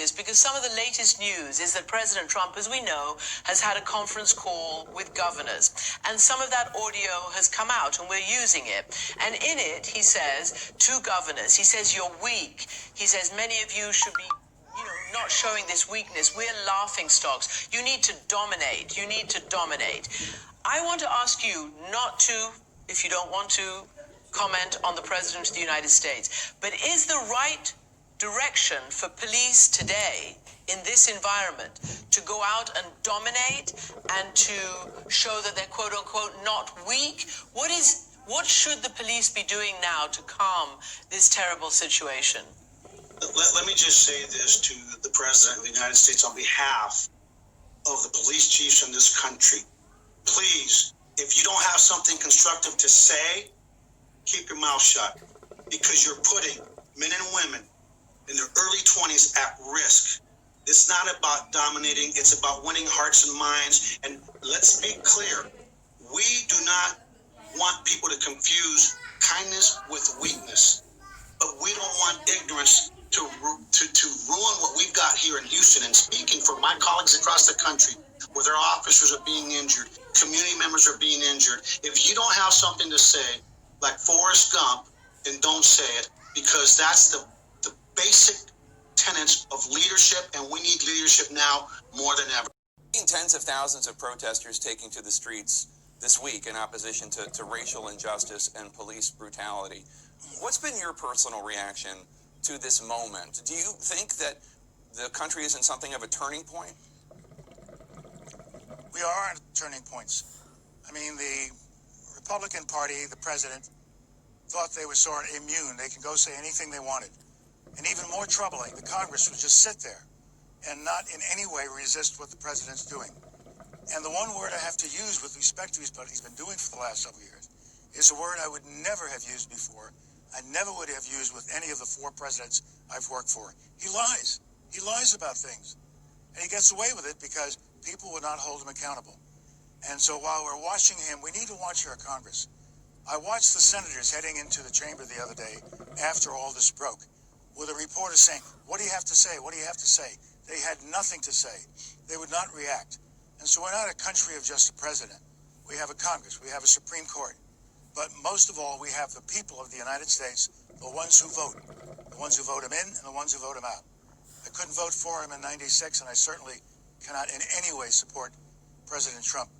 this because some of the latest news is that President Trump, as we know, has had a conference call with governors. And some of that audio has come out and we're using it. And in it, he says to governors, he says, you're weak. He says, many of you should be not showing this weakness. We're laughing stocks. You need to dominate. You need to dominate. I want to ask you not to, if you don't want to, comment on the President of the United States. But is the right direction for police today in this environment to go out and dominate and to show that they're quote unquote not weak? What should the police be doing now to calm this terrible situation? Let me just say this to the President of the United States on behalf of the police chiefs in this country. Please, if you don't have something constructive to say, keep your mouth shut, because you're putting men and women in their early 20s at risk. It's not about dominating, it's about winning hearts and minds. And let's be clear, we do not want people to confuse kindness with weakness, but we don't want ignorance to ruin what we've got here in Houston. And speaking for my colleagues across the country, where their officers are being injured, community members are being injured, if you don't have something to say, like Forrest Gump, then don't say it, because that's the basic tenets of leadership, and we need leadership now more than ever. Tens of thousands of protesters taking to the streets this week in opposition to racial injustice and police brutality. What's been your personal reaction to this moment? Do you think that the country is in something of a turning point? We are at turning points. I mean, the Republican Party, the president, thought they were sort of immune. They can go say anything they wanted. And even more troubling, the Congress would just sit there and not in any way resist what the president's doing. And the one word I have to use with respect to what he's been doing for the last several years is a word I would never have used before. I never would have used with any of the 4 presidents I've worked for. He lies. He lies about things. And he gets away with it because people would not hold him accountable. And so while we're watching him, we need to watch our Congress. I watched the senators heading into the chamber the other day after all this broke, with a reporter saying, what do you have to say? What do you have to say? They had nothing to say. They would not react. And so we're not a country of just a president. We have a Congress. We have a Supreme Court. But most of all, we have the people of the United States, the ones who vote him in and the ones who vote him out. I couldn't vote for him in '96, and I certainly cannot in any way support President Trump.